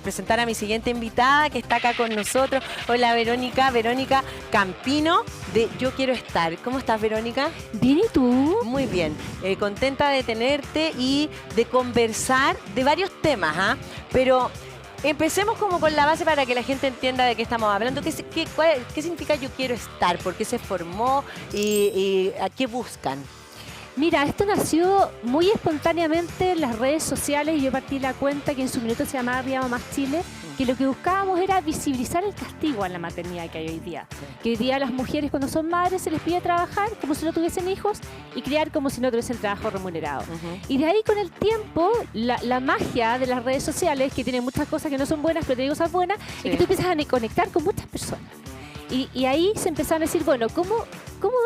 presentar a mi siguiente invitada que está acá con nosotros. Hola Verónica, Verónica Campino de Yo Quiero Estar. ¿Cómo estás, Verónica? Bien, ¿y tú? Muy bien, contenta de tenerte y de conversar de varios temas, ¿ah? Pero empecemos como con la base para que la gente entienda de qué estamos hablando. ¿Qué significa Yo Quiero Estar? ¿Por qué se formó y a qué buscan? Mira, esto nació muy espontáneamente en las redes sociales. Yo partí la cuenta que en su minuto se llamaba Arriba Mamás Chile, que lo que buscábamos era visibilizar el castigo a la maternidad que hay hoy día. Que hoy día a las mujeres cuando son madres se les pide trabajar como si no tuviesen hijos y criar como si no tuviesen trabajo remunerado. Y de ahí con el tiempo, la magia de las redes sociales, que tienen muchas cosas que no son buenas, pero tienen cosas buenas, es que tú empiezas a conectar con muchas personas. Y ahí se empezaron a decir, bueno, ¿cómo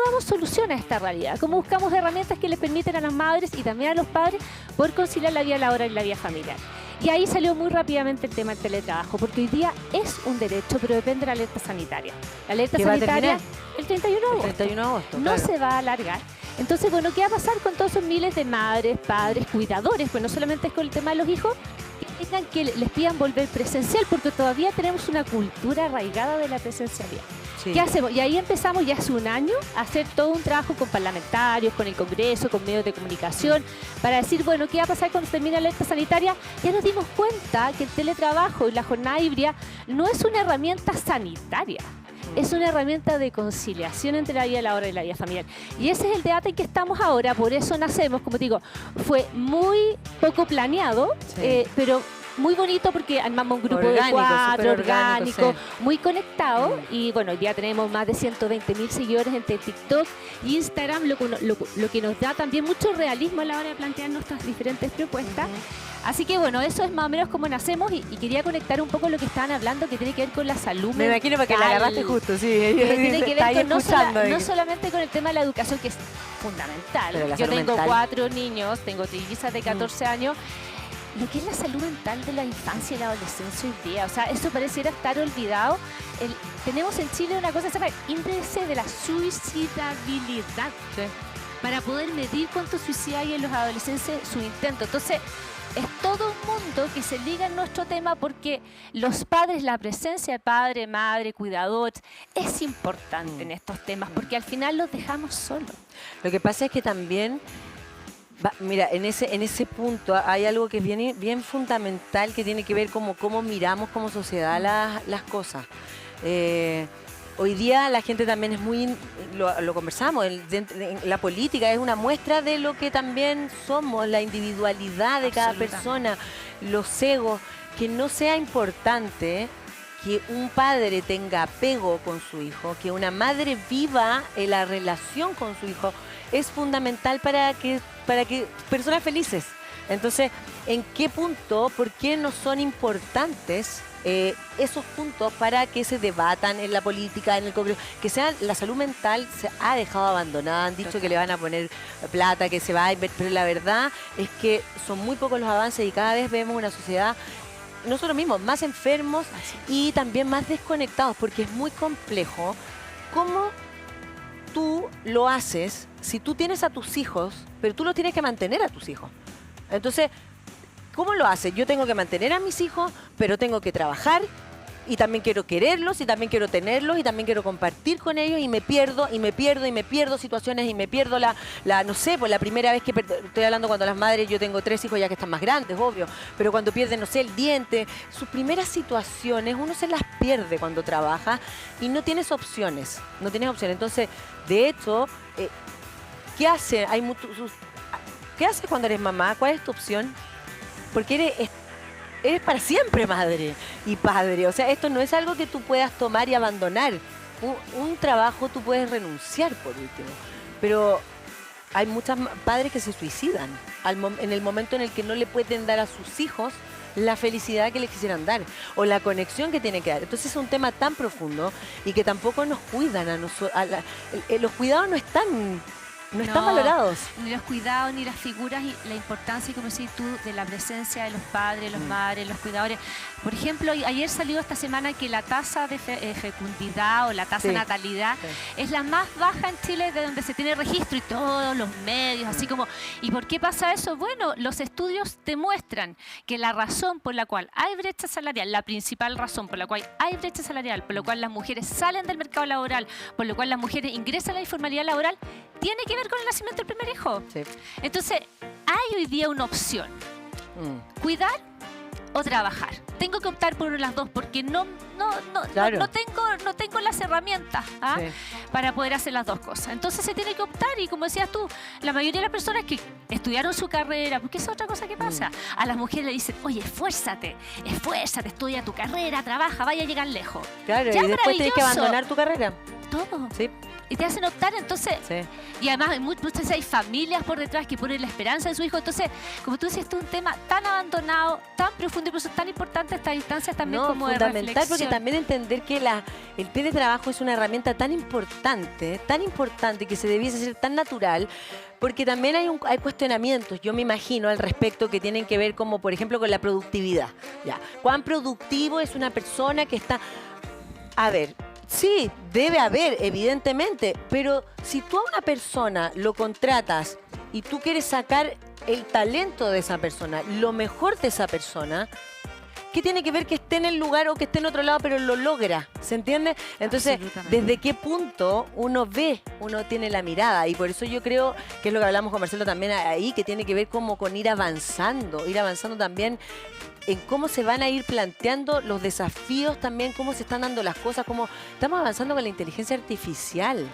damos solución a esta realidad? ¿Cómo buscamos herramientas que les permiten a las madres y también a los padres poder conciliar la vida laboral y la vida familiar? Y ahí salió muy rápidamente el tema del teletrabajo, porque hoy día es un derecho, pero depende de la alerta sanitaria. La alerta sanitaria el 31 de agosto. El 31 de agosto, no se va a alargar. Entonces, bueno, ¿qué va a pasar con todos esos miles de madres, padres, cuidadores? Pues no solamente es con el tema de los hijos, que tengan que les pidan volver presencial, porque todavía tenemos una cultura arraigada de la presencialidad. Sí. ¿Qué hacemos? Y ahí empezamos ya hace un año a hacer todo un trabajo con parlamentarios, con el Congreso, con medios de comunicación, para decir, bueno, ¿qué va a pasar cuando termine la alerta sanitaria? Ya nos dimos cuenta que el teletrabajo y la jornada híbrida no es una herramienta sanitaria. Es una herramienta de conciliación entre la vida laboral y la vida familiar. Y ese es el debate en que estamos ahora, por eso nacemos, como te digo, fue muy poco planeado, pero muy bonito porque armamos un grupo orgánico, de 4, orgánico, sí, muy conectado. Y bueno, hoy día tenemos más de 120.000 seguidores entre TikTok y Instagram, lo que nos da también mucho realismo a la hora de plantear nuestras diferentes propuestas. Así que bueno, eso es más o menos como nacemos y quería conectar un poco lo que estaban hablando, que tiene que ver con la salud mental. Me imagino porque la agarraste justo, sí. Tiene que ver con no solamente con el tema de la educación, que es fundamental. Yo tengo 4 niños, tengo trillizas de 14 años. Lo que es la salud mental de la infancia y la adolescencia hoy día, o sea, eso pareciera estar olvidado. Tenemos en Chile una cosa que se llama índice de la suicidabilidad, para poder medir cuánto suicidio hay en los adolescentes, su intento. Entonces, es todo un mundo que se liga en nuestro tema porque los padres, la presencia de padre, madre, cuidador, es importante en estos temas porque al final los dejamos solos. Lo que pasa es que también, mira, en ese punto hay algo que es bien fundamental que tiene que ver como cómo miramos como sociedad las cosas. Hoy día la gente también es muy, lo conversamos, la política es una muestra de lo que también somos, la individualidad de cada persona, los egos, que no sea importante que un padre tenga apego con su hijo, que una madre viva la relación con su hijo, es fundamental para que personas felices. Entonces, ¿en qué punto, por qué no son importantes esos puntos para que se debatan en la política, en el Congreso? Que sea la salud mental se ha dejado abandonada, han dicho que le van a poner plata, que se va a invertir, pero la verdad es que son muy pocos los avances y cada vez vemos una sociedad, nosotros mismos, más enfermos y también más desconectados, porque es muy complejo cómo tú lo haces si tú tienes a tus hijos, pero tú los tienes que mantener a tus hijos. Entonces, ¿cómo lo haces? Yo tengo que mantener a mis hijos, pero tengo que trabajar y también quiero quererlos y también quiero tenerlos y también quiero compartir con ellos y me pierdo situaciones y me pierdo no sé, pues la primera vez que estoy hablando cuando las madres, yo tengo 3 hijos ya que están más grandes, obvio, pero cuando pierden, no sé, el diente, sus primeras situaciones, uno se las pierde cuando trabaja y no tienes opciones, Entonces, de hecho, ¿qué hace? ¿Qué haces cuando eres mamá? ¿Cuál es tu opción? Porque eres para siempre madre y padre. O sea, esto no es algo que tú puedas tomar y abandonar. Un trabajo tú puedes renunciar por último. Pero hay muchos padres que se suicidan en el momento en el que no le pueden dar a sus hijos la felicidad que les quisieran dar o la conexión que tienen que dar. Entonces es un tema tan profundo y que tampoco nos cuidan a nosotros. Los cuidados no están no están valorados. Ni los cuidados, ni las figuras y la importancia, como decís tú, de la presencia de los padres, los madres, los cuidadores. Por ejemplo, ayer salió esta semana que la tasa de fecundidad o la tasa de natalidad es la más baja en Chile, de donde se tiene registro, y todos los medios, así como... ¿Y por qué pasa eso? Bueno, los estudios demuestran que la razón por la cual hay brecha salarial, la principal razón por la cual hay brecha salarial, por la cual las mujeres salen del mercado laboral, por lo cual las mujeres ingresan a la informalidad laboral, tiene que ver con el nacimiento del primer hijo. Sí. Entonces, hay hoy día una opción. Cuidar o trabajar. Tengo que optar por una de las dos porque no tengo las herramientas para poder hacer las dos cosas. Entonces se tiene que optar, y como decías tú, la mayoría de las personas que estudiaron su carrera, porque es otra cosa que pasa, a las mujeres le dicen, oye, esfuérzate, estudia tu carrera, trabaja, vaya a llegar lejos. Claro, ya, y después tienes que abandonar tu carrera. Todo. Sí. Y te hacen optar, entonces, y además muchas veces hay familias por detrás que ponen la esperanza en su hijo. Entonces, como tú dices, esto es un tema tan abandonado, tan profundo, y por eso es tan importante estas instancias también como de reflexión. Fundamental, porque también entender que el teletrabajo es una herramienta tan importante, que se debiese ser tan natural, porque también hay cuestionamientos, yo me imagino, al respecto, que tienen que ver como, por ejemplo, con la productividad. Ya. ¿Cuán productivo es una persona que está...? A ver... Sí, debe haber, evidentemente, pero si tú a una persona lo contratas y tú quieres sacar el talento de esa persona, lo mejor de esa persona, ¿qué tiene que ver que esté en el lugar o que esté en otro lado, pero lo logra? ¿Se entiende? Entonces, ¿desde qué punto uno tiene la mirada? Y por eso yo creo que es lo que hablamos con Marcelo también ahí, que tiene que ver como con ir avanzando también en cómo se van a ir planteando los desafíos también, cómo se están dando las cosas, cómo estamos avanzando con la inteligencia artificial.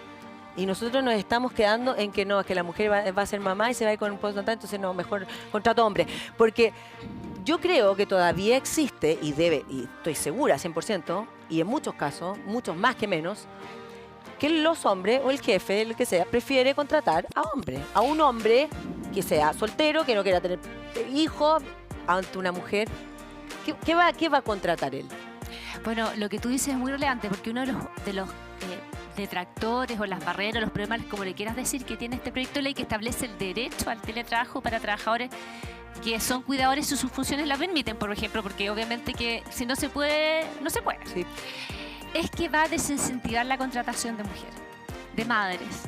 Y nosotros nos estamos quedando en que no, es que la mujer va a ser mamá y se va a ir con un postnatal, entonces no, mejor contrato hombre. Porque yo creo que todavía existe, y estoy segura 100%, y en muchos casos, muchos más que menos, que los hombres o el jefe, el que sea, prefiere contratar a un hombre que sea soltero, que no quiera tener hijos, ante una mujer. ¿Qué va a contratar él? Bueno, lo que tú dices es muy relevante, porque uno de los detractores o las barreras, los problemas, como le quieras decir, que tiene este proyecto de ley que establece el derecho al teletrabajo para trabajadores que son cuidadores y sus funciones la permiten, por ejemplo, porque obviamente que si no se puede, no se puede. Sí. Es que va a desincentivar la contratación de mujeres, de madres.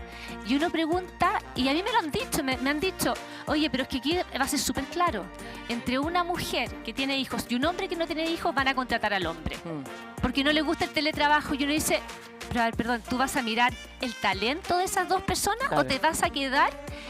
Y uno pregunta, y a mí me lo han dicho, me han dicho, oye, pero es que aquí va a ser súper claro. Entre una mujer que tiene hijos y un hombre que no tiene hijos, van a contratar al hombre. Porque no le gusta el teletrabajo. Y uno dice, pero a ver, perdón, ¿tú vas a mirar el talento de esas dos personas o te vas a quedar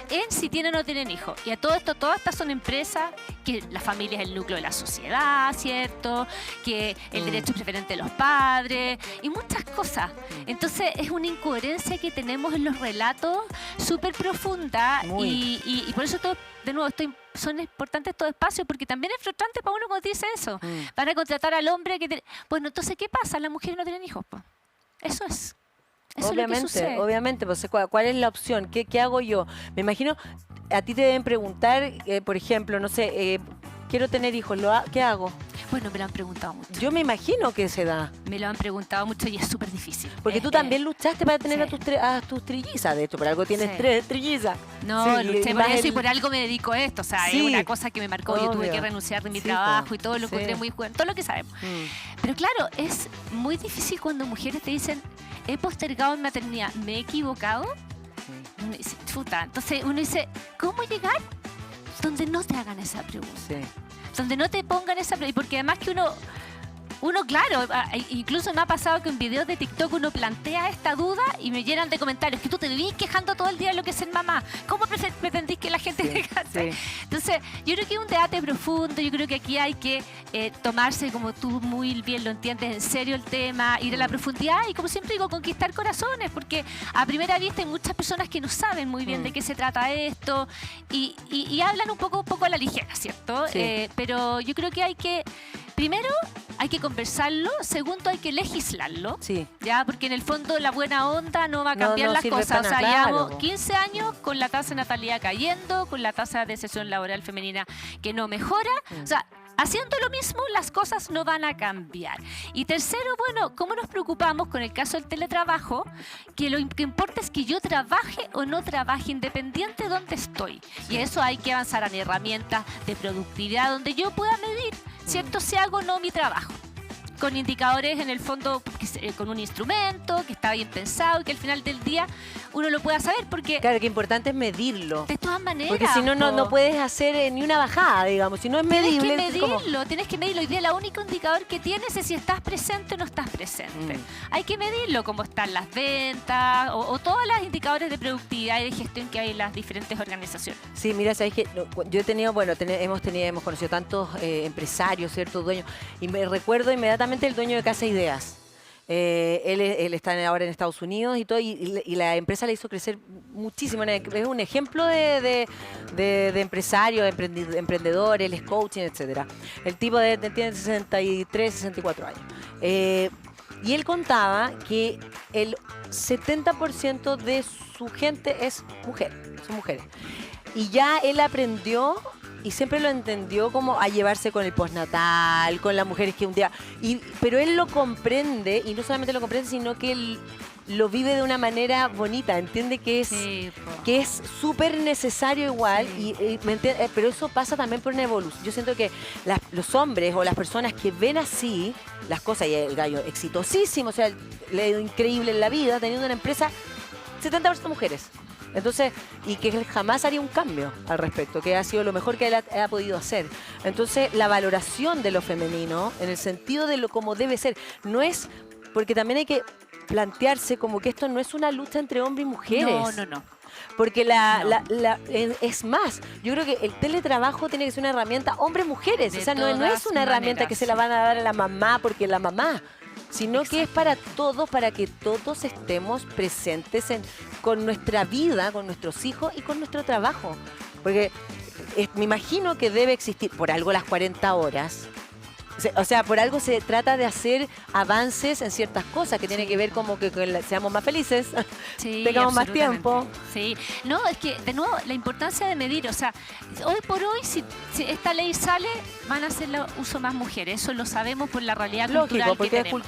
en si tienen o no tienen hijos? Y a todo esto, todas estas son empresas que la familia es el núcleo de la sociedad, ¿cierto? Que el derecho preferente de los padres y muchas cosas. Entonces es una incoherencia que tenemos en los relatos súper profunda y por eso todo, de nuevo, son importantes estos espacios, porque también es frustrante para uno cuando dice eso. Van a contratar al hombre que... Bueno, entonces, ¿qué pasa? Las mujeres no tienen hijos, pues. Eso es. Eso obviamente, es lo que sucede. Obviamente, pues, ¿cuál es la opción? ¿Qué hago yo? Me imagino, a ti te deben preguntar, por ejemplo, no sé, quiero tener hijos, ¿qué hago? Bueno, me lo han preguntado mucho. Yo me imagino que se da. Me lo han preguntado mucho y es súper difícil. Porque tú también luchaste para tener a tus trillizas, de hecho, por algo tienes 3 trillizas. No, luché por eso y por algo me dedico a esto. O sea, es una cosa que me marcó. Yo tuve que renunciar de mi trabajo y todo lo encontré muy joven, todo lo que sabemos. Pero claro, es muy difícil cuando mujeres te dicen, he postergado mi maternidad, ¿me he equivocado? Uno dice, chuta. Entonces uno dice, ¿cómo llegar donde no te hagan esa pregunta? Donde no te pongan esa pregunta. Porque además que uno, claro, incluso me ha pasado que en videos de TikTok uno plantea esta duda y me llenan de comentarios, que tú te vivís quejando todo el día de lo que es ser mamá. ¿Cómo pretendís que la gente te Entonces, yo creo que es un debate profundo, yo creo que aquí hay que tomarse, como tú muy bien lo entiendes, en serio el tema, ir a la profundidad y, como siempre digo, conquistar corazones, porque a primera vista hay muchas personas que no saben muy bien de qué se trata esto y hablan un poco a la ligera, ¿cierto? Pero yo creo que hay que... Primero, hay que conversarlo. Segundo, hay que legislarlo. ¿Ya? Porque en el fondo la buena onda no va a cambiar las cosas. O sea, llevamos 15 años con la tasa de natalidad cayendo, con la tasa de deserción laboral femenina que no mejora. O sea, haciendo lo mismo, las cosas no van a cambiar. Y tercero, bueno, ¿cómo nos preocupamos con el caso del teletrabajo? Que lo que importa es que yo trabaje o no trabaje, independiente de dónde estoy. Y eso hay que avanzar en herramientas de productividad donde yo pueda medir, ¿cierto? Si hago o no mi trabajo. Con indicadores en el fondo, con un instrumento que está bien pensado y que al final del día uno lo pueda saber, porque Claro, que importante es medirlo. de todas maneras, Porque si no, no puedes hacer ni una bajada, digamos. Si no es medible, tienes que es como- medirlo, tienes que medirlo. Hoy día el único indicador que tienes es si estás presente o no estás presente. Hay que medirlo, como están las ventas o todos los indicadores de productividad y de gestión que hay en las diferentes organizaciones. Sí, mira, sabes que yo he tenido, bueno, hemos conocido tantos empresarios, ciertos dueños, y me recuerdo inmediatamente el dueño de Casa Ideas. Él está ahora en Estados Unidos y todo, y la empresa le hizo crecer muchísimo. Es un ejemplo de empresario, de emprendedor, él es coaching, etcétera. El tipo tiene 63, 64 años. Y él contaba que el 70% de su gente es mujer, son mujeres. Y ya él aprendió y siempre lo entendió como a llevarse con el postnatal, con las mujeres que un día... pero él lo comprende, y no solamente lo comprende, sino que él lo vive de una manera bonita, entiende que es súper necesario igual, pero eso pasa también por una evolución. Yo siento que los hombres o las personas que ven así las cosas, y el gallo exitosísimo, o sea, le ha ido increíble en la vida, teniendo una empresa, 70% mujeres. Entonces, y que él jamás haría un cambio al respecto, que ha sido lo mejor que él ha podido hacer. Entonces, la valoración de lo femenino, en el sentido de lo como debe ser, no es, porque también hay que plantearse como que esto no es una lucha entre hombres y mujeres. No. Porque es más, yo creo que el teletrabajo tiene que ser una herramienta hombres-mujeres. O sea, no es una herramienta que se la van a dar a la mamá porque la mamá, sino que es para todos, para que todos estemos presentes con nuestra vida, con nuestros hijos y con nuestro trabajo. Porque me imagino que debe existir, por algo las 40 horas. O sea, por algo se trata de hacer avances en ciertas cosas que tienen que ver como que seamos más felices, tengamos más tiempo. Sí, no, es que de nuevo la importancia de medir, o sea, hoy por hoy si esta ley sale van a hacerlo uso más mujeres, eso lo sabemos por la realidad cultural que tenemos.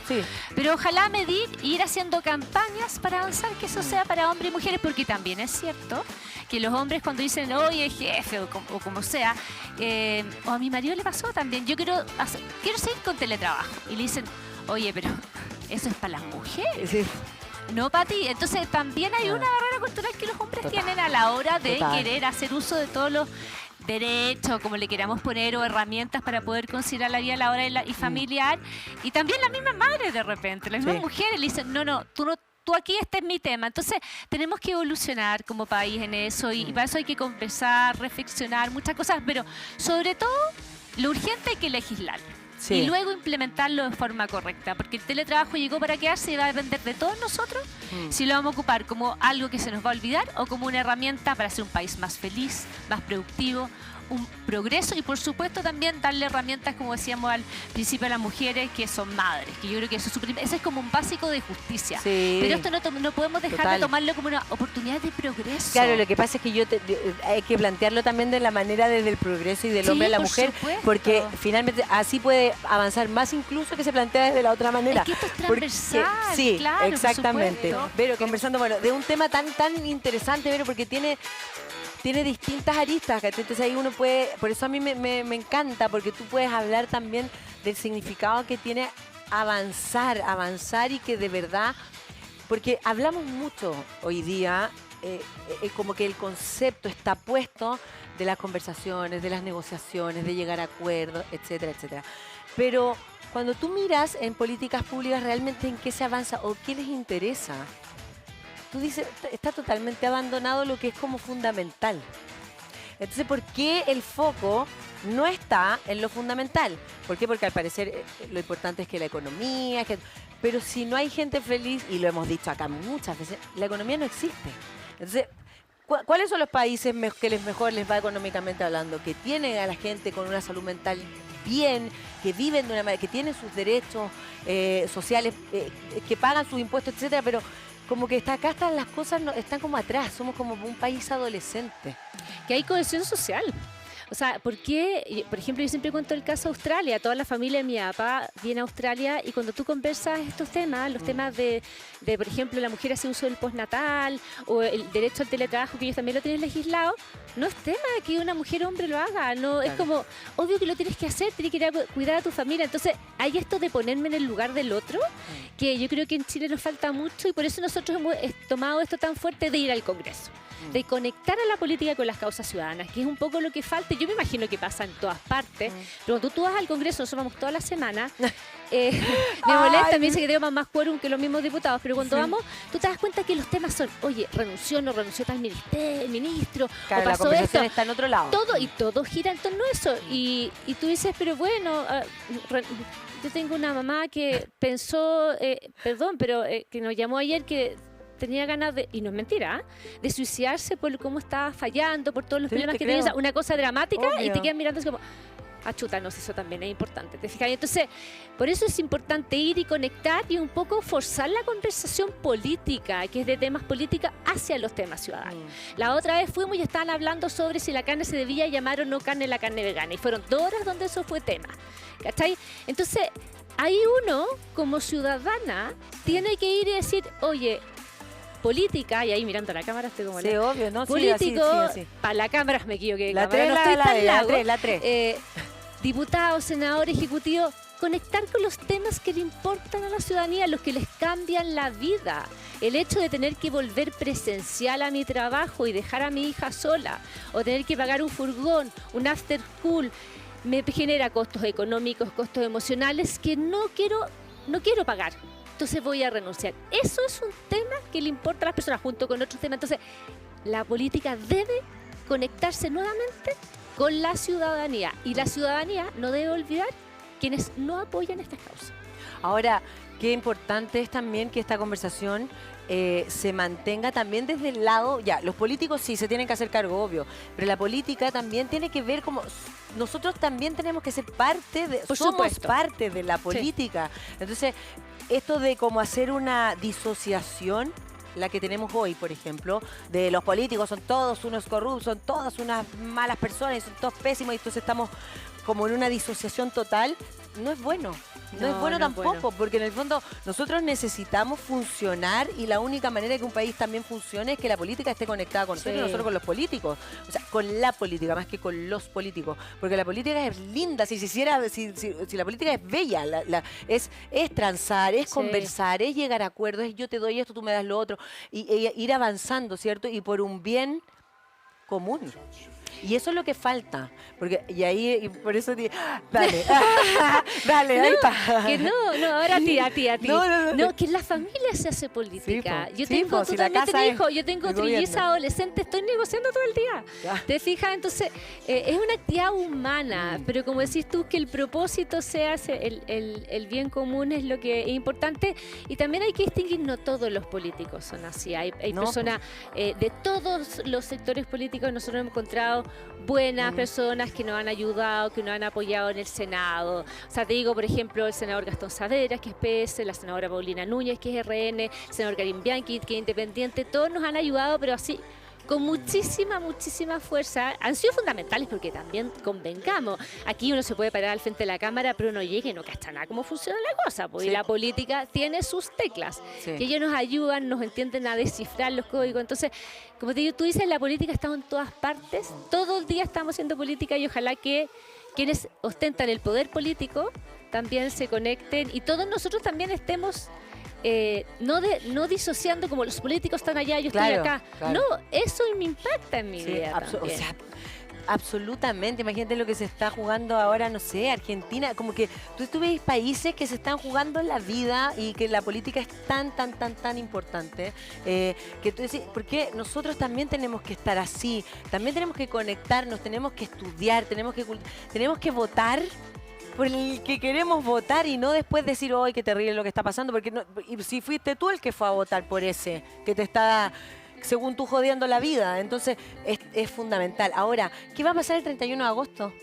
Pero ojalá medir e ir haciendo campañas para avanzar que eso sea para hombres y mujeres, porque también es cierto que los hombres cuando dicen, oye, jefe, o como sea, o a mi marido le pasó también, yo quiero seguir con teletrabajo. Y le dicen, oye, pero eso es para las mujeres. Sí. No para ti. Entonces también hay una barrera cultural que los hombres tienen a la hora de querer hacer uso de todos los derechos, como le queramos poner, o herramientas para poder conciliar la vida laboral y familiar. Y también las mismas madres de repente, las mismas mujeres le dicen, no, tú aquí, este es mi tema. Entonces, tenemos que evolucionar como país en eso y para eso hay que conversar, reflexionar, muchas cosas, pero sobre todo, lo urgente hay que legislar. Sí. Y luego implementarlo de forma correcta, porque el teletrabajo llegó para quedarse y va a depender de todos nosotros si lo vamos a ocupar como algo que se nos va a olvidar o como una herramienta para ser un país más feliz, más productivo, un progreso y por supuesto también darle herramientas, como decíamos al principio, a las mujeres que son madres, que yo creo que eso ese es como un básico de justicia. Sí. Pero esto no podemos dejar de tomarlo como una oportunidad de progreso. Claro, lo que pasa es que hay que plantearlo también de la manera desde el progreso y del hombre a la mujer, porque finalmente así puede avanzar más incluso que se plantea desde la otra manera. Es que esto es transversal, sí, claro, exactamente. Pero conversando, bueno, de un tema tan interesante, Vero, porque tiene distintas aristas, entonces ahí uno puede, por eso a mí me encanta, porque tú puedes hablar también del significado que tiene avanzar y que de verdad, porque hablamos mucho hoy día, como que el concepto está puesto de las conversaciones, de las negociaciones, de llegar a acuerdos, etcétera, etcétera. Pero cuando tú miras en políticas públicas realmente en qué se avanza o qué les interesa, tú dices, está totalmente abandonado lo que es como fundamental. Entonces, ¿por qué el foco no está en lo fundamental? ¿Por qué? Porque al parecer lo importante es que la economía, pero si no hay gente feliz, y lo hemos dicho acá muchas veces, la economía no existe. Entonces, ¿cuáles son los países que mejor les va económicamente hablando? Que tienen a la gente con una salud mental bien, que viven de una manera, que tienen sus derechos sociales, que pagan sus impuestos, etcétera, pero como que acá están las cosas, están como atrás, somos como un país adolescente. Que hay cohesión social. O sea, ¿por qué? Por ejemplo, yo siempre cuento el caso de Australia. Toda la familia de mi papá viene a Australia y cuando tú conversas estos temas, los temas de, por ejemplo, la mujer hace uso del postnatal o el derecho al teletrabajo, que ellos también lo tienen legislado, no es tema que una mujer o hombre lo haga. No, Claro. es como, obvio que lo tienes que hacer, tienes que ir a cuidar a tu familia. Entonces, hay esto de ponerme en el lugar del otro, que yo creo que en Chile nos falta mucho y por eso nosotros hemos tomado esto tan fuerte de ir al Congreso, de conectar a la política con las causas ciudadanas, que es un poco lo que falta. Yo me imagino que pasa en todas partes, pero cuando tú vas al Congreso, nosotros vamos toda la semana, me molesta, me dice que tengo más quórum que los mismos diputados, pero cuando vamos, tú te das cuenta que los temas son, oye, renunció, no renunció tal ministro, Claro, o la pasó conversación esto. está en otro lado. Todo, y todo gira en torno a eso. Y tú dices, pero bueno, yo tengo una mamá que pensó, perdón, pero que nos llamó ayer que tenía ganas de, y no es mentira, de suicidarse por cómo estaba fallando, por todos los Sí, problemas te que tenía, creo. una cosa dramática, y Obvio. te quedan mirando así como, chuta, no sé, eso también es importante, ¿te fijas? Entonces, por eso es importante ir y conectar y un poco forzar la conversación política, que es de temas políticos hacia los temas ciudadanos. La otra vez fuimos y estaban hablando sobre si la carne se debía llamar o no carne, la carne vegana, y fueron 2 horas donde eso fue tema, ¿cachai? Entonces, ahí uno, como ciudadana, tiene que ir y decir, oye, política, y ahí mirando a la cámara estoy como Sí, obvio, ¿no? político, Sí, así. para la cámara me equivoqué, La cámara, 3, no estoy tan largo. la 3. Diputados, senadores, ejecutivos, conectar con los temas que le importan a la ciudadanía, los que les cambian la vida. El hecho de tener que volver presencial a mi trabajo y dejar a mi hija sola, o tener que pagar un furgón, un after school, me genera costos económicos, costos emocionales que no quiero pagar. Entonces voy a renunciar. Eso es un tema que le importa a las personas junto con otros temas. Entonces, la política debe conectarse nuevamente con la ciudadanía. Y la ciudadanía no debe olvidar quienes no apoyan estas causas. Ahora, qué importante es también que esta conversación se mantenga también desde el lado, ya, los políticos sí se tienen que hacer cargo, obvio, pero la política también tiene que ver como, nosotros también tenemos que ser parte de, Por somos supuesto. parte de la política. Entonces, esto de como hacer una disociación, la que tenemos hoy, por ejemplo, de los políticos son todos unos corruptos, son todas unas malas personas, son todos pésimos, y entonces estamos como en una disociación total, no es bueno. No es bueno no es tampoco, bueno. porque en el fondo nosotros necesitamos funcionar y la única manera que un país también funcione es que la política esté conectada con nosotros, Sí. y nosotros con los políticos. O sea, con la política más que con los políticos. Porque la política es linda, si la política es bella, es transar, es Sí. conversar, es llegar a acuerdos, es yo te doy esto, tú me das lo otro, y ir avanzando, ¿cierto? Y por un bien común. Y eso es lo que falta. Porque, y por eso dale, dale, ahí está. Que no, ahora a ti. No. Que en la familia se hace política. Sí, po. Yo Sí, tengo, po, tú si la también casa tenés es hijos, yo tengo el trillizas gobierno. adolescentes, estoy negociando todo el día. Ya. ¿Te fijas? Entonces, es una actividad humana, pero como decís tú, que el propósito sea el bien común es lo que es importante. Y también hay que distinguir, no todos los políticos son así. Hay No, personas de todos los sectores políticos, nosotros hemos encontrado buenas personas que nos han ayudado, que nos han apoyado en el Senado. O sea, te digo, por ejemplo, el senador Gastón Saavedra, que es PS, la senadora Paulina Núñez, que es RN, el senador Karim Bianchi, que es independiente, todos nos han ayudado, pero así, con muchísima fuerza. Han sido fundamentales porque también convengamos. Aquí uno se puede parar al frente de la cámara, pero no llega y no cacha nada cómo funciona la cosa. Pues, Sí. y la política tiene sus teclas, Sí. que ellos nos ayudan, nos entienden a descifrar los códigos. Entonces, como te digo, tú dices, la política está en todas partes. Todo el día estamos haciendo política y ojalá que quienes ostentan el poder político también se conecten y todos nosotros también estemos no disociando como los políticos están allá, yo estoy Claro, acá. claro. No, eso me impacta en mi Sí, vida o también. sea, absolutamente. Imagínate lo que se está jugando ahora, no sé, Argentina. Como que tú ves países que se están jugando la vida y que la política es tan importante. Que tú decís, porque nosotros también tenemos que estar así, también tenemos que conectarnos, tenemos que estudiar, tenemos que votar por el que queremos votar y no después decir, ¡ay, qué terrible lo que está pasando! Porque y si fuiste tú el que fue a votar por ese, que te está, según tú, jodiendo la vida. Entonces, es fundamental. Ahora, ¿qué va a pasar el 31 de agosto?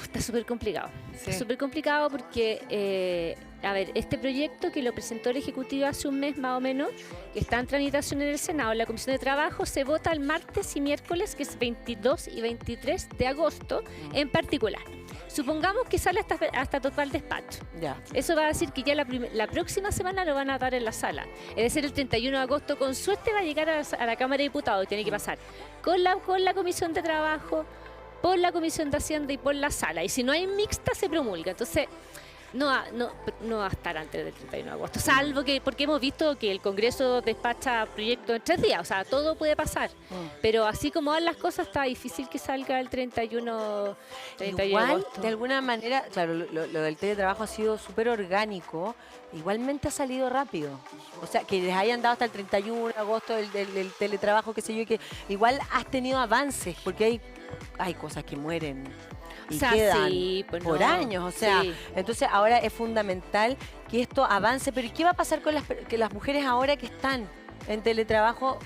Está súper complicado. Sí. Está súper complicado porque A ver, este proyecto que lo presentó el Ejecutivo hace un mes más o menos, que está en tramitación en el Senado, en la Comisión de Trabajo, se vota el martes y miércoles, que es 22 y 23 de agosto, en particular. Supongamos que sale hasta total despacho. Ya. Eso va a decir que ya la próxima semana lo van a dar en la sala. Es decir, el 31 de agosto, con suerte, va a llegar a la Cámara de Diputados. Tiene que pasar con la Comisión de Trabajo, por la Comisión de Hacienda y por la sala. Y si no hay mixta, se promulga. Entonces, no va a estar antes del 31 de agosto, salvo que, porque hemos visto que el Congreso despacha proyectos en 3 días, o sea, todo puede pasar. Pero así como van las cosas, está difícil que salga el 31 de Igual, agosto. de alguna manera, claro, lo del teletrabajo ha sido súper orgánico, igualmente ha salido rápido. O sea, que les hayan dado hasta el 31 de agosto el teletrabajo, qué sé yo, que igual has tenido avances, porque hay cosas que mueren y O sea, quedan sí, pues por no, años, o sea, sí. entonces ahora es fundamental que esto avance, pero ¿y qué va a pasar con las mujeres ahora que están en teletrabajo?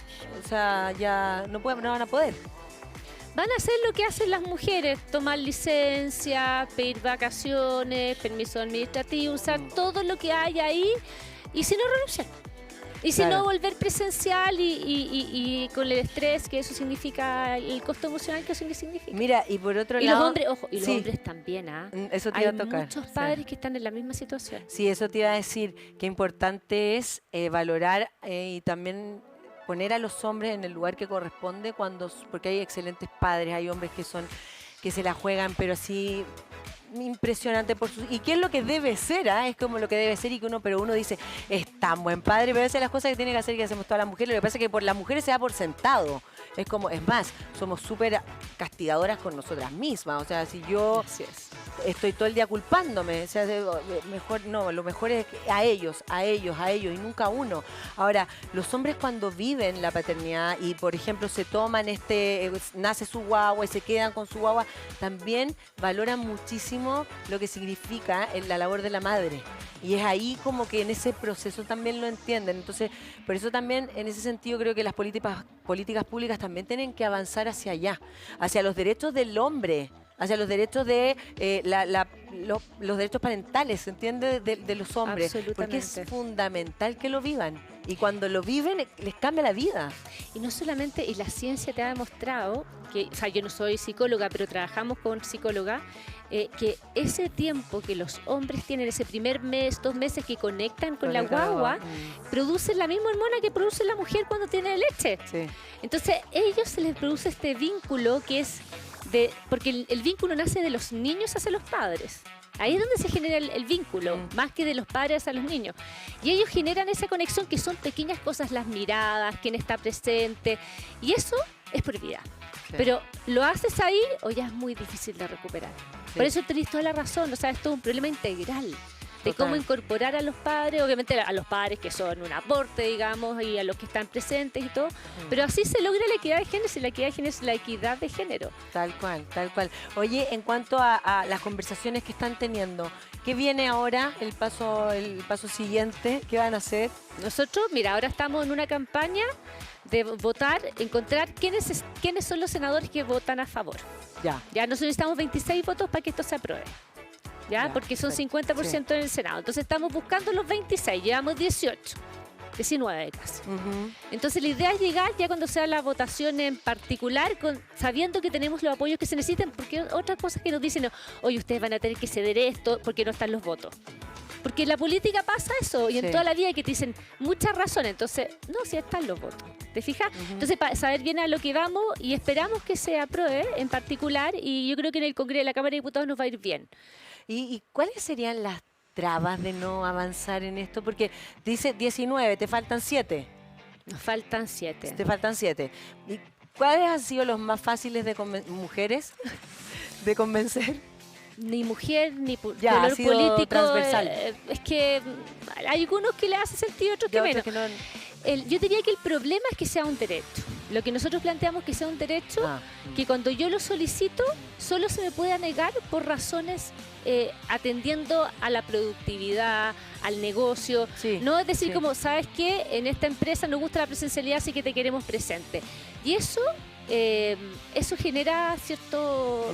O sea, ya no van a poder. Van a hacer lo que hacen las mujeres, tomar licencia, pedir vacaciones, permiso administrativo, usar todo lo que hay ahí, y si no, renunciar. Y si Claro. no, volver presencial y con el estrés que eso significa, el costo emocional que eso significa. Mira, y por otro Y lado... los hombres, ojo, y los sí, hombres también, ¿ah? eso te Hay iba a tocar. muchos sí. padres que están en la misma situación. Sí, eso te iba a decir, que importante es valorar y también poner a los hombres en el lugar que corresponde porque hay excelentes padres, hay hombres que se la juegan, pero sí impresionante y qué es lo que debe ser, es como lo que debe ser y que uno dice, es tan buen padre, pero esas son las cosas que tiene que hacer y que hacemos todas las mujeres. Lo que pasa es que por las mujeres se da por sentado. Es más, somos súper castigadoras con nosotras mismas. O sea, si yo Así es. estoy todo el día culpándome, o sea, mejor no, lo mejor es a ellos y nunca a uno. Ahora, los hombres cuando viven la paternidad y por ejemplo se toman nace su guagua y se quedan con su guagua, también valoran muchísimo lo que significa la labor de la madre. Y es ahí como que en ese proceso también lo entienden. Entonces, por eso también en ese sentido creo que las políticas públicas también tienen que avanzar hacia allá, hacia los derechos del hombre, hacia los derechos de los derechos parentales, ¿se entiende? De los hombres. Porque es Absolutamente. fundamental que lo vivan. Y cuando lo viven, les cambia la vida. Y no solamente, y la ciencia te ha demostrado, que, o sea, yo no soy psicóloga, pero trabajamos con psicóloga, que ese tiempo que los hombres tienen, ese primer mes, 2 meses que conectan con la guagua, producen la misma hormona que produce la mujer cuando tiene leche. Sí. Entonces, a ellos se les produce este vínculo que es porque el vínculo nace de los niños hacia los padres. Ahí es donde se genera el vínculo, más que de los padres hacia los niños. Y ellos generan esa conexión que son pequeñas cosas, las miradas, quién está presente, y eso es por vida. Sí. Pero lo haces ahí o ya es muy difícil de recuperar. Sí. Por eso tenés toda la razón, o sea, esto es un problema integral de Total. cómo incorporar a los padres, obviamente a los padres que son un aporte, digamos, y a los que están presentes y todo, pero así se logra la equidad de género, y la equidad de género es la equidad de género. Tal cual, tal cual. Oye, en cuanto a las conversaciones que están teniendo, ¿qué viene ahora? El paso siguiente, ¿qué van a hacer? Nosotros, mira, ahora estamos en una campaña de votar, encontrar quiénes son los senadores que votan a favor. Ya. Ya nosotros necesitamos 26 votos para que esto se apruebe. ¿Ya? Ya, Porque son perfecto. 50% en el Senado. Entonces estamos buscando los 26, llevamos 18, 19 casi. Ujú. Entonces la idea es llegar ya cuando sea la votación en particular, sabiendo que tenemos los apoyos que se necesitan, porque otras cosas que nos dicen, oye, ustedes van a tener que ceder esto porque no están los votos. Porque en la política pasa eso, y en Sí. toda la vida que te dicen muchas razones, entonces, no, si están los votos. ¿Te fijas? Entonces, para saber bien a lo que vamos, y esperamos que se apruebe en particular, y yo creo que en el Congreso, en la Cámara de Diputados nos va a ir bien. ¿Y cuáles serían las trabas de no avanzar en esto? Porque dice 19, te faltan 7. Nos faltan 7. Te faltan 7. ¿Y cuáles han sido los más fáciles de mujeres de convencer? Ni mujer, ni Ya, ha color sido político. transversal. Es que hay algunos que le hace sentido, otros que Ya, menos. otros que no- Yo diría que el problema es que sea un derecho. Lo que nosotros planteamos que sea un derecho, Ah, que cuando yo lo solicito, solo se me pueda negar por razones atendiendo a la productividad, al negocio. Sí, No es decir sí. como, ¿sabes qué? En esta empresa nos gusta la presencialidad, así que te queremos presente. Y eso genera cierto...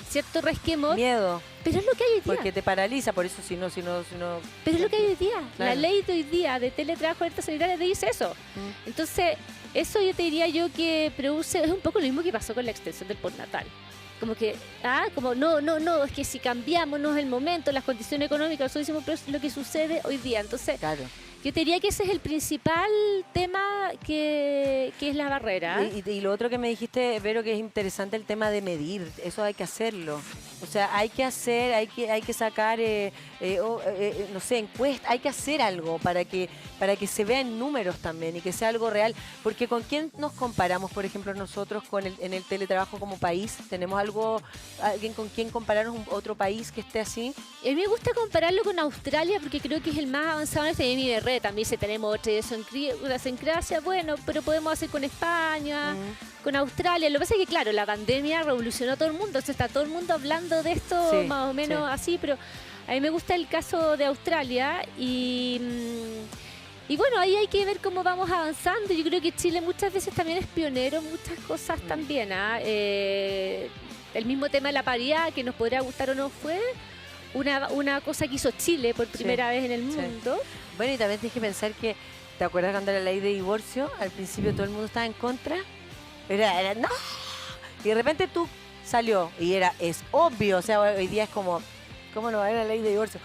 cierto resquemor, Miedo, pero es lo que hay hoy día. porque te paraliza, por eso si no... Pero es lo que hay hoy día. La Claro. ley de hoy día de teletrabajo de sanitaria te dice eso. Entonces, eso yo te diría yo que produce, es un poco lo mismo que pasó con la extensión del postnatal. Como que, no, es que si cambiamos, no es el momento, las condiciones económicas, nosotros decimos, pero es lo que sucede hoy día. Entonces, Claro. yo te diría que ese es el principal tema que es la barrera. Y lo otro que me dijiste, Vero, que es interesante el tema de medir. Eso hay que hacerlo. O sea, hay que sacar, no sé, encuestas. Hay que hacer algo para que se vea en números también y que sea algo real. Porque ¿con quién nos comparamos, por ejemplo, nosotros en el teletrabajo como país? ¿Tenemos alguien con quien compararnos, otro país que esté así? A mí me gusta compararlo con Australia porque creo que es el más avanzado en este. Mi BR también si tenemos otra idiosincrasia, bueno, pero podemos hacer con España, con Australia. Lo que pasa es que, claro, la pandemia revolucionó a todo el mundo, o sea, está todo el mundo hablando de esto Sí, más o menos sí. así, pero a mí me gusta el caso de Australia y bueno, ahí hay que ver cómo vamos avanzando. Yo creo que Chile muchas veces también es pionero en muchas cosas también. El mismo tema de la paridad, que nos podrá gustar o no, fue una cosa que hizo Chile por primera vez en el mundo. Bueno, y también tienes que pensar que, ¿te acuerdas cuando la ley de divorcio? Al principio todo el mundo estaba en contra. Era ¡no! Y de repente tú salió y es obvio. O sea, hoy día es como, ¿cómo no va a haber la ley de divorcio?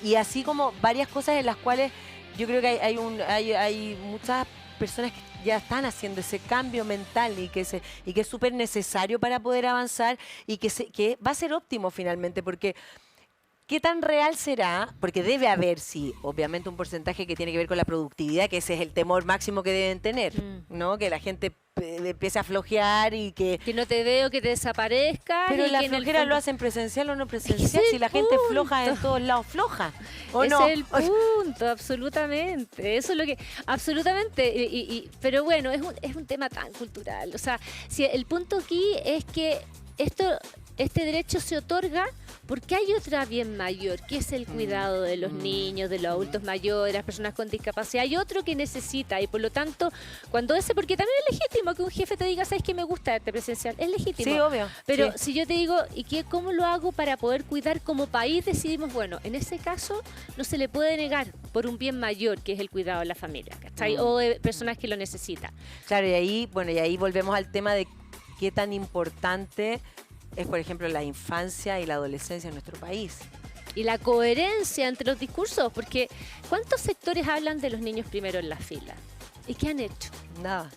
Y así como varias cosas en las cuales yo creo que hay muchas personas que ya están haciendo ese cambio mental y que es súper necesario para poder avanzar y que va a ser óptimo finalmente, porque ¿qué tan real será? Porque debe haber, sí, obviamente un porcentaje que tiene que ver con la productividad, que ese es el temor máximo que deben tener, ¿no? Que la gente empiece a flojear y que... Que no te veo, que te desaparezca. Pero y la que en el flojera fondo- lo hacen presencial o no Ese presencial, es si el la gente floja en punto. todos lados, floja, ¿o Ese no? es el punto, absolutamente. Eso es lo que, absolutamente. Pero bueno, es un tema tan cultural. O sea, si el punto aquí es que este derecho se otorga porque hay otra bien mayor, que es el cuidado de los niños, de los adultos mayores, las personas con discapacidad. Hay otro que necesita y por lo tanto, porque también es legítimo que un jefe te diga, ¿sabes qué me gusta este presencial? Es legítimo. Sí, obvio. Pero sí. si yo te digo, ¿cómo lo hago para poder cuidar como país? Decidimos, bueno, en ese caso no se le puede negar por un bien mayor, que es el cuidado de la familia, ¿cachai? O de personas que lo necesitan. Claro, y ahí volvemos al tema de qué tan importante es, por ejemplo, la infancia y la adolescencia en nuestro país. Y la coherencia entre los discursos, porque ¿cuántos sectores hablan de los niños primero en la fila? ¿Y qué han hecho? Nada.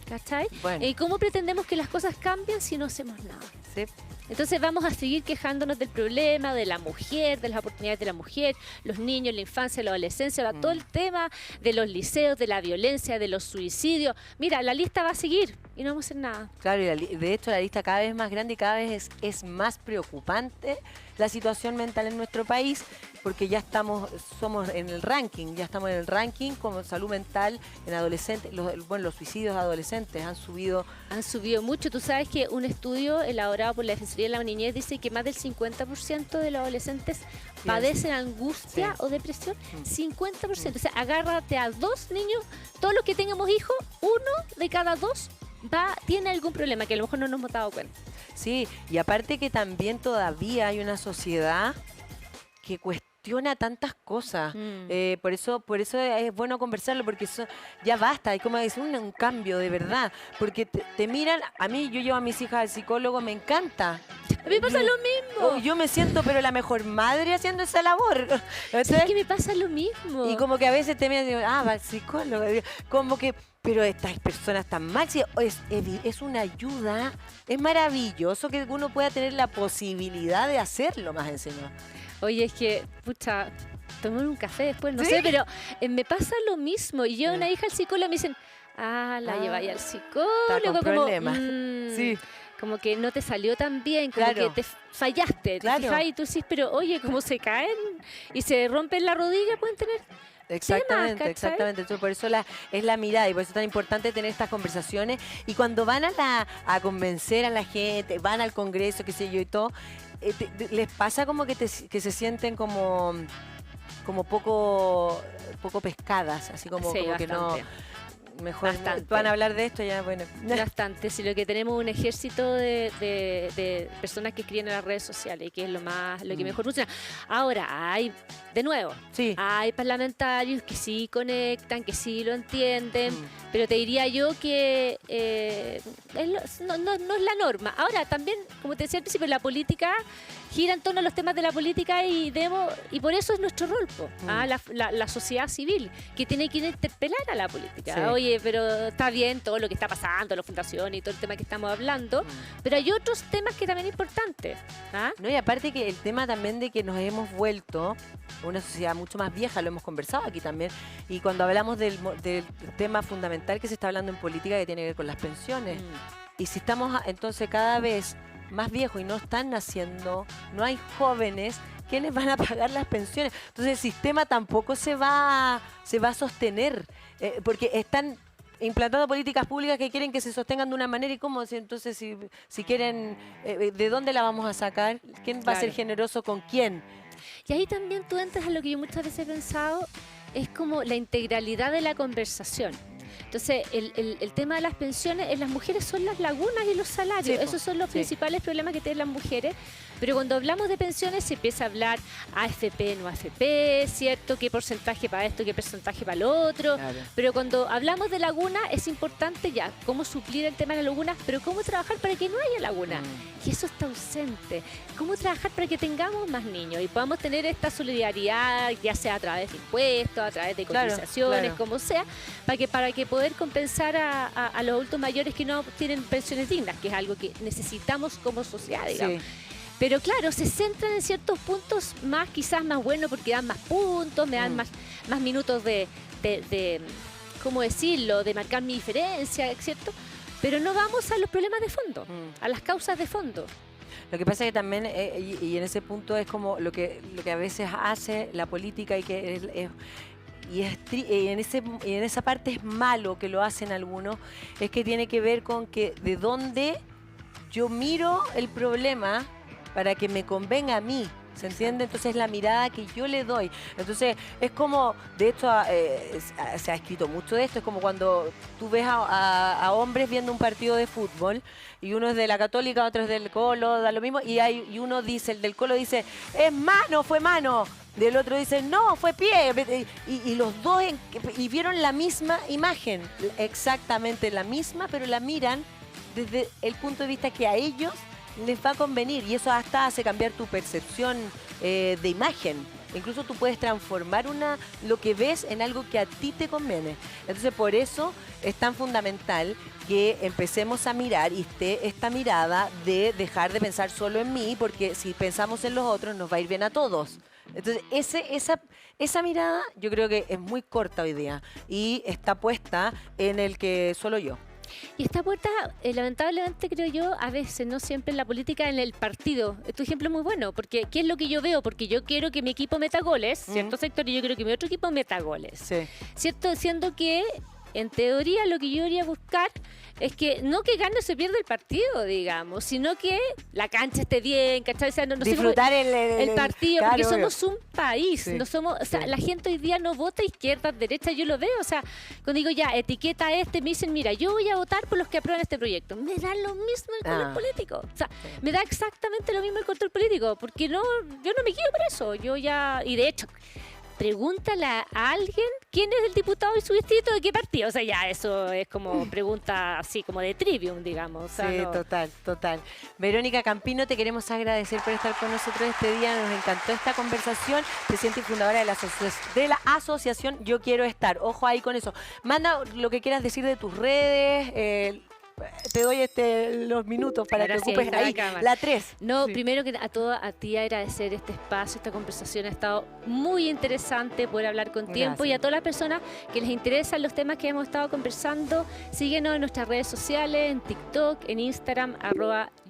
¿Cachai? Bueno. ¿Y cómo pretendemos que las cosas cambien si no hacemos nada? Sí. Entonces vamos a seguir quejándonos del problema, de la mujer, de las oportunidades de la mujer, los niños, la infancia, la adolescencia, todo el tema de los liceos, de la violencia, de los suicidios. Mira, la lista va a seguir y no vamos a hacer nada. Claro, y de hecho la lista cada vez es más grande y cada vez es más preocupante la situación mental en nuestro país, porque ya somos en el ranking como salud mental en adolescentes. Los suicidios de adolescentes han subido. Han subido mucho. Tú sabes que un estudio elaborado por la Defensoría de la Niñez dice que más del 50% de los adolescentes padecen angustia o depresión. 50%. O sea, agárrate a 2 niños, todos los que tengamos hijos, 1 de cada 2 tiene algún problema que a lo mejor no nos hemos dado cuenta. Sí, y aparte que también todavía hay una sociedad que cuestiona tantas cosas. Por eso es bueno conversarlo, porque eso ya basta. Hay como decir un cambio de verdad. Porque te miran, a mí yo llevo a mis hijas al psicólogo, me encanta. A mí me pasa lo mismo. Yo me siento pero la mejor madre haciendo esa labor. ¿Sabes que me pasa lo mismo? Y como que a veces te miran y digo, va al psicólogo. Como que, pero estas personas están mal. Sí, es una ayuda. Es maravilloso que uno pueda tener la posibilidad de hacerlo, más encima. Oye, es que, pucha, tomar un café después, no ¿Sí? sé, pero me pasa lo mismo. Y yo, una hija al psicólogo, me dicen, la lleváis al psicólogo. Está con problemas. Sí. Como que no te salió tan bien, como Claro. que te fallaste. Claro. ¿Te fijas? Y tú dices, pero oye, como se caen y se rompen la rodilla, pueden tener Exactamente, ¿cachai? exactamente. Entonces, por eso es la mirada y por eso es tan importante tener estas conversaciones. Y cuando van a convencer a la gente, van al Congreso, qué sé yo y todo, les pasa como que se sienten como poco pescadas, así como Sí, que no. bastante. Mejor Bastante. van a hablar de esto ya, bueno. Bastante, si lo que tenemos es un ejército de personas que escriben en las redes sociales y que es lo que mejor funciona. Ahora, hay, de nuevo, Sí. hay parlamentarios que sí conectan, que sí lo entienden, pero te diría yo que no es la norma. Ahora, también, como te decía al principio, la política gira en torno a los temas de la política y por eso es nuestro rol, la sociedad civil, que tiene que interpelar a la política. Sí. Oye, pero está bien todo lo que está pasando, la fundación y todo el tema que estamos hablando, pero hay otros temas que también son importantes. No, y aparte que el tema también de que nos hemos vuelto una sociedad mucho más vieja, lo hemos conversado aquí también, y cuando hablamos del tema fundamental que se está hablando en política que tiene que ver con las pensiones, y si estamos entonces cada vez más viejos y no están naciendo, no hay jóvenes, ¿quiénes van a pagar las pensiones? Entonces el sistema tampoco se va a sostener, porque están implantando políticas públicas que quieren que se sostengan de una manera. ¿Y cómo? Entonces, si quieren, ¿de dónde la vamos a sacar? ¿Quién va a ser generoso con quién? Y ahí también tú entras a lo que yo muchas veces he pensado, es como la integralidad de la conversación. Entonces, el tema de las pensiones, en las mujeres son las lagunas y los salarios. Sí, esos son los principales problemas que tienen las mujeres. Pero cuando hablamos de pensiones se empieza a hablar AFP, no AFP, ¿cierto? ¿Qué porcentaje para esto, qué porcentaje para lo otro? Claro. Pero cuando hablamos de laguna es importante ya cómo suplir el tema de las lagunas, pero cómo trabajar para que no haya laguna. Y eso está ausente. ¿Cómo trabajar para que tengamos más niños y podamos tener esta solidaridad, ya sea a través de impuestos, a través de cotizaciones, claro. como sea, para que poder compensar a los adultos mayores que no tienen pensiones dignas, que es algo que necesitamos como sociedad, digamos. Sí. Pero claro, se centran en ciertos puntos quizás más buenos porque dan más puntos, me dan más minutos de ¿cómo decirlo?, de marcar mi diferencia, ¿cierto? Pero no vamos a los problemas de fondo, a las causas de fondo. Lo que pasa es que también, y en ese punto es como lo que a veces hace la política y que en esa parte es malo que lo hacen algunos, es que tiene que ver con que de dónde yo miro el problema para que me convenga a mí, ¿se entiende? Entonces la mirada que yo le doy. Entonces es como, de hecho se ha escrito mucho de esto, es como cuando tú ves a hombres viendo un partido de fútbol y uno es de la Católica, otro es del Colo, da lo mismo, y uno dice, el del Colo dice, es mano, fue mano. Del otro dice, no, fue pie. Y los dos y vieron la misma imagen, exactamente la misma, pero la miran desde el punto de vista que a ellos les va a convenir, y eso hasta hace cambiar tu percepción de imagen. Incluso tú puedes transformar lo que ves en algo que a ti te conviene. Entonces por eso es tan fundamental que empecemos a mirar y esté esta mirada de dejar de pensar solo en mí, porque si pensamos en los otros nos va a ir bien a todos. Entonces esa mirada yo creo que es muy corta hoy día y está puesta en el que solo yo. Y esta puerta, lamentablemente creo yo, a veces, no siempre en la política, en el partido. Tu ejemplo es muy bueno, porque ¿qué es lo que yo veo? Porque yo quiero que mi equipo meta goles, cierto sector, y yo quiero que mi otro equipo meta goles. Sí. ¿Cierto? Siendo que, en teoría, lo que yo iría a buscar es que no que gane o se pierda el partido, digamos, sino que la cancha esté bien, ¿cachai? O sea, no disfrutar el partido, claro, porque somos un país, sí, no somos, o sea, sí. La gente hoy día no vota izquierda, derecha, yo lo veo, o sea, cuando digo ya, etiqueta me dicen, mira, yo voy a votar por los que aprueban este proyecto, me da lo mismo el color político, o sea, me da exactamente lo mismo el control político, porque yo no me guío por eso, y de hecho, pregúntale a alguien quién es el diputado y su distrito de qué partido. O sea, ya eso es como pregunta así como de trivium, digamos. O sea, sí, no. Total. Verónica Campino, te queremos agradecer por estar con nosotros este día. Nos encantó esta conversación. Presidenta y fundadora de la asociación Yo Quiero Estar. Ojo ahí con eso. Manda lo que quieras decir de tus redes. Te doy los minutos para que ocupes ahí. La 3. No, sí. Primero que a ti agradecer este espacio, esta conversación ha estado muy interesante poder hablar con tiempo. Y a todas las personas que les interesan los temas que hemos estado conversando, síguenos en nuestras redes sociales, en TikTok, en Instagram,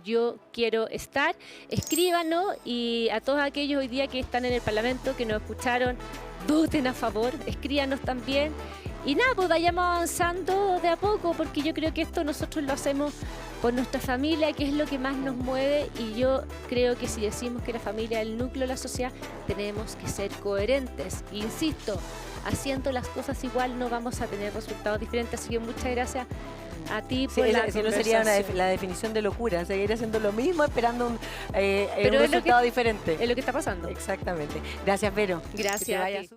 @Yo Quiero Estar. Escríbanos, y a todos aquellos hoy día que están en el Parlamento, que nos escucharon, voten a favor, escríbanos también. Y nada, pues vayamos avanzando de a poco, porque yo creo que esto nosotros lo hacemos por nuestra familia, que es lo que más nos mueve, y yo creo que si decimos que la familia es el núcleo de la sociedad, tenemos que ser coherentes. Insisto, haciendo las cosas igual no vamos a tener resultados diferentes. Así que muchas gracias a ti Sí, por la si no sería conversación. la definición de locura, seguir haciendo lo mismo esperando un Pero es lo resultado que- diferente. Es lo que está pasando. Exactamente. Gracias, Vero. Gracias Que te a vaya ti.